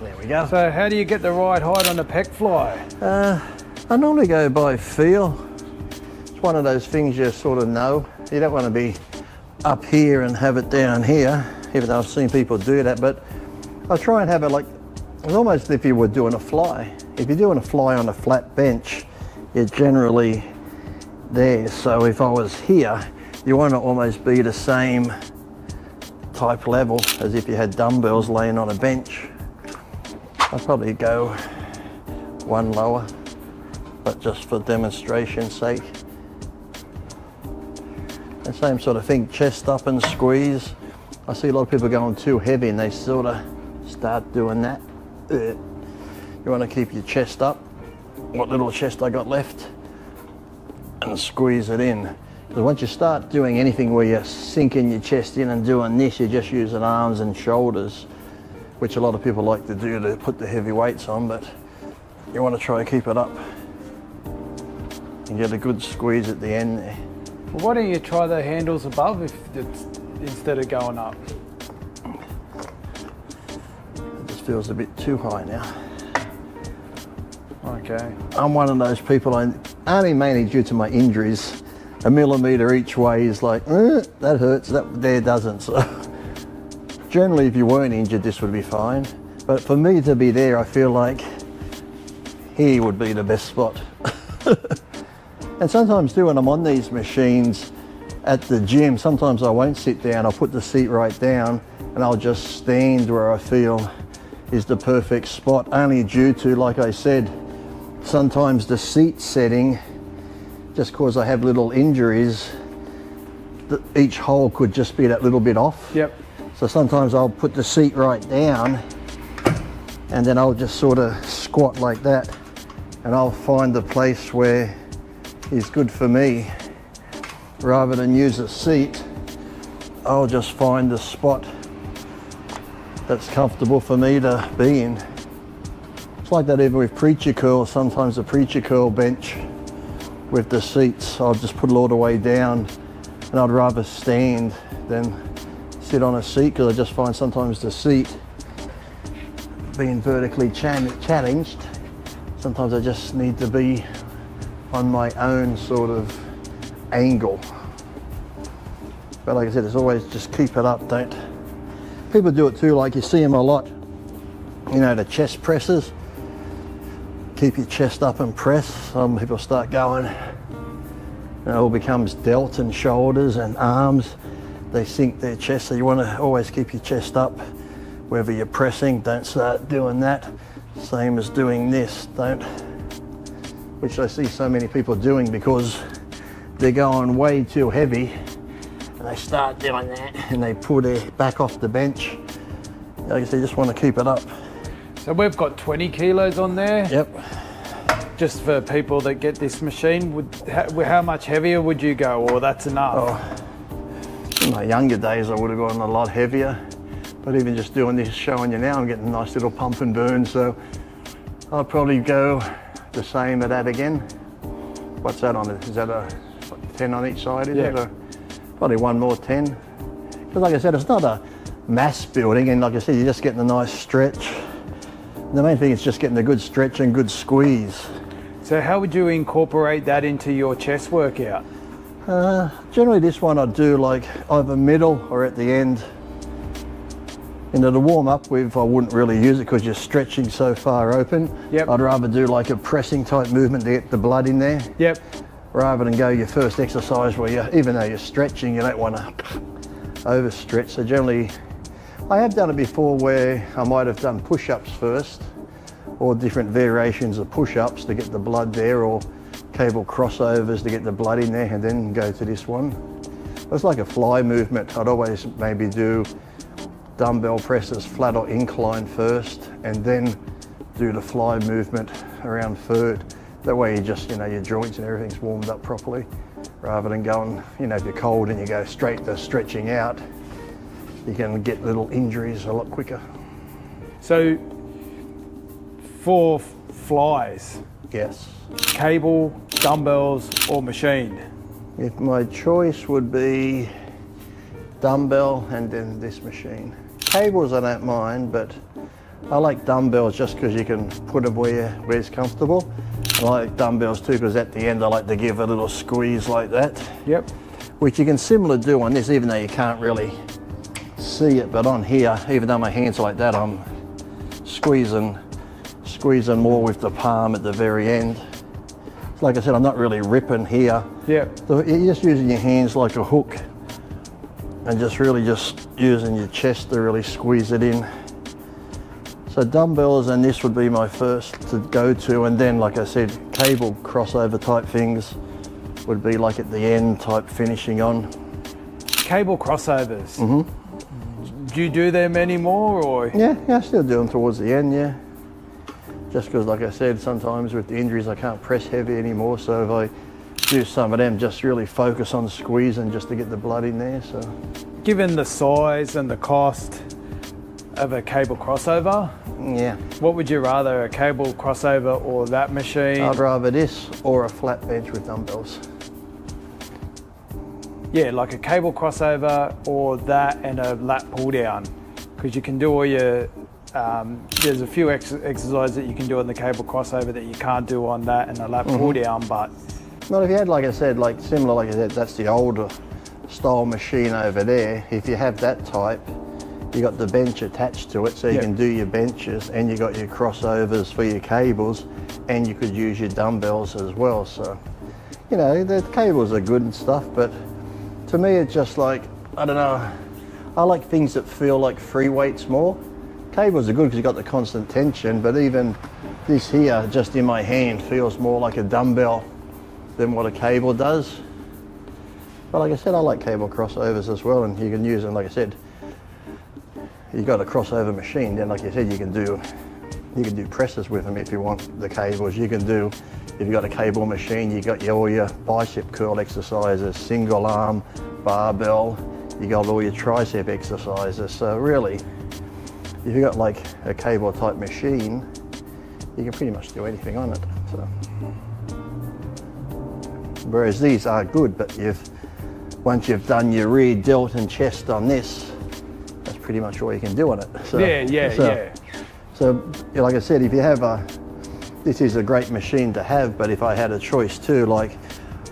There we go. So how do you get the right height on a Pecfly? I normally go by feel. It's one of those things you sort of know. You don't want to be up here and have it down here, even though I've seen people do that, but I try and have it like, it's almost if you were doing a fly. If you're doing a fly on a flat bench, it's generally there. So if I was here, you want to almost be the same type level as if you had dumbbells laying on a bench. I'd probably go one lower, but just for demonstration's sake. The same sort of thing, chest up and squeeze. I see a lot of people going too heavy and they sort of start doing that. You want to keep your chest up, what little chest I got left, and squeeze it in. Because once you start doing anything where you're sinking your chest in and doing this, you're just using arms and shoulders, which a lot of people like to do to put the heavy weights on, but you want to try and keep it up and get a good squeeze at the end there. Well, why don't you try the handles above if it's, instead of going up? It just feels a bit too high now. Okay. I'm one of those people, only mainly due to my injuries, a millimetre each way is like, that hurts, that there doesn't. So generally if you weren't injured, this would be fine. But for me to be there, I feel like here would be the best spot. And sometimes too, when I'm on these machines at the gym, sometimes I won't sit down, I'll put the seat right down and I'll just stand where I feel is the perfect spot, only due to, like I said, sometimes the seat setting, just because I have little injuries, each hole could just be that little bit off. Yep. So sometimes I'll put the seat right down and then I'll just sort of squat like that and I'll find the place where is good for me. Rather than use a seat, I'll just find the spot that's comfortable for me to be in. It's like that even with preacher curls. Sometimes the preacher curl bench with the seats, I'll just put it all the way down and I'd rather stand than sit on a seat, because I just find sometimes the seat being vertically challenged, sometimes I just need to be on my own sort of angle. But like I said, it's always just keep it up. Don't, people do it too, like you see them a lot, you know, the chest presses. Keep your chest up and press. Some people start going, it all becomes delt and shoulders and arms. They sink their chest, so you want to always keep your chest up. Whether you're pressing, don't start doing that. Same as doing this, don't. Which I see so many people doing because they're going way too heavy and they start doing that and they pull their back off the bench. Like I said, you just want to keep it up. So we've got 20 kilos on there. Yep. Just for people that get this machine, how much heavier would you go, or that's enough? Oh, in my younger days I would have gone a lot heavier, but even just doing this, showing you now, I'm getting a nice little pump and burn, so I'll probably go the same at that again. What's that on it? Is that a 10 on each side, is it? Or probably one more 10. Because like I said, it's not a mass building, and like I said, you're just getting a nice stretch. The main thing is just getting a good stretch and good squeeze. So how would you incorporate that into your chest workout? Generally this one I do like either middle or at the end. You know, to warm up with, I wouldn't really use it because you're stretching so far open. Yep. I'd rather do like a pressing type movement to get the blood in there. Yep. Rather than go your first exercise where you, even though you're stretching, you don't want to overstretch. So generally, I have done it before where I might have done push-ups first, or different variations of push-ups to get the blood there, or cable crossovers to get the blood in there, and then go to this one. It's like a fly movement. I'd always maybe do dumbbell presses flat or incline first, and then do the fly movement around third. That way you just, you know, your joints and everything's warmed up properly, rather than going, you know, if you're cold and you go straight to stretching out, you can get little injuries a lot quicker. So for flies, yes, cable, dumbbells or machine? If my choice would be dumbbell and then this machine. Cables I don't mind, but I like dumbbells just because you can put them where it's comfortable. I like dumbbells too because at the end I like to give a little squeeze like that. Yep. Which you can similar do on this, even though you can't really see it, but on here, even though my hands are like that, I'm squeezing more with the palm at the very end. Like I said, I'm not really ripping here. Yeah. So you're just using your hands like a hook and just really just using your chest to really squeeze it in. So dumbbells and this would be my first to go to, and then like I said, cable crossover type things would be like at the end type finishing on. Cable crossovers. Mm-hmm. Do you do them anymore, or? Yeah, I still do them towards the end, yeah. Just because, like I said, sometimes with the injuries I can't press heavy anymore, so if I do some of them, just really focus on squeezing just to get the blood in there. So, given the size and the cost of a cable crossover, yeah, what would you rather, a cable crossover or that machine? I'd rather this or a flat bench with dumbbells. Yeah, like a cable crossover or that and a lat pull down, because you can do all your there's a few exercises that you can do on the cable crossover that you can't do on that and a lat pull down. But well, if you had, like I said, like similar, like I said, that's the older style machine over there. If you have that type, you got the bench attached to it, so you can do your benches, and you got your crossovers for your cables, and you could use your dumbbells as well. So, you know, the cables are good and stuff, but to me it's just like, I don't know, I like things that feel like free weights more. Cables are good because you've got the constant tension, but even this here, just in my hand, feels more like a dumbbell than what a cable does. But like I said, I like cable crossovers as well, and you can use them, like I said, you've got a crossover machine, then like you said, you can do presses with them if you want the cables. You can do, if you've got a cable machine, you got all your bicep curl exercises, single arm, barbell, you got all your tricep exercises. So really, if you've got like a cable type machine, you can pretty much do anything on it. So, whereas these are good, but once you've done your rear delt and chest on this, that's pretty much all you can do on it. So, So like I said, if you have this is a great machine to have, but if I had a choice too, like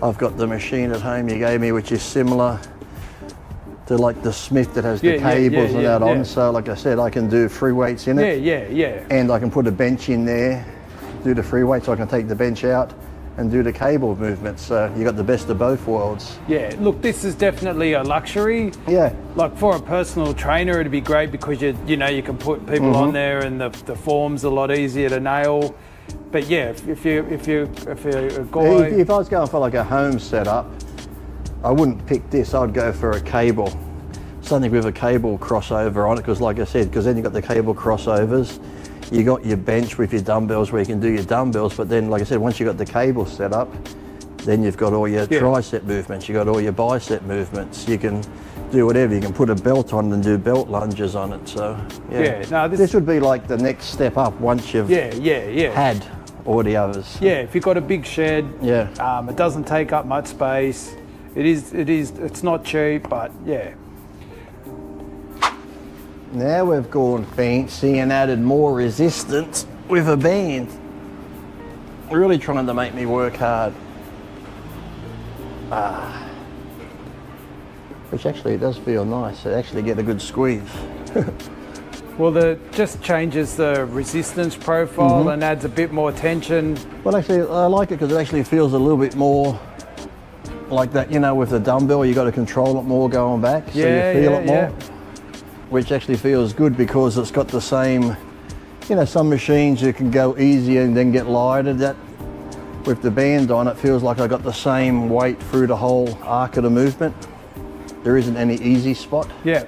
I've got the machine at home you gave me, which is similar to like the Smith that has the cables and that on. So like I said, I can do free weights in it. And I can put a bench in there, do the free weights, so I can take the bench out and do the cable movements. So you got the best of both worlds. Yeah, look, this is definitely a luxury. Yeah. Like for a personal trainer, it'd be great because you know you can put people on there, and the form's a lot easier to nail. But yeah, if you're a guy, if I was going for like a home setup, I wouldn't pick this. I'd go for a cable, something with a cable crossover on it, because like I said, because then you've got the cable crossovers, you got your bench with your dumbbells where you can do your dumbbells, but then like I said, once you've got the cable set up, then you've got all your tricep movements, you've got all your bicep movements, you can do whatever, you can put a belt on and do belt lunges on it. So no, this would be like the next step up once you've had all the others. Yeah, if you've got a big shed, it doesn't take up much space. It's not cheap, but yeah. Now we've gone fancy and added more resistance with a band. Really trying to make me work hard. Which actually it does feel nice. It actually get a good squeeze. Well, it just changes the resistance profile and adds a bit more tension. Well, actually, I like it because it actually feels a little bit more like that, you know, with the dumbbell, you got to control it more going back, so you feel it more. Which actually feels good because it's got the same, you know, some machines you can go easier and then get lighter. That with the band on, it feels like I got the same weight through the whole arc of the movement. There isn't any easy spot. Yeah.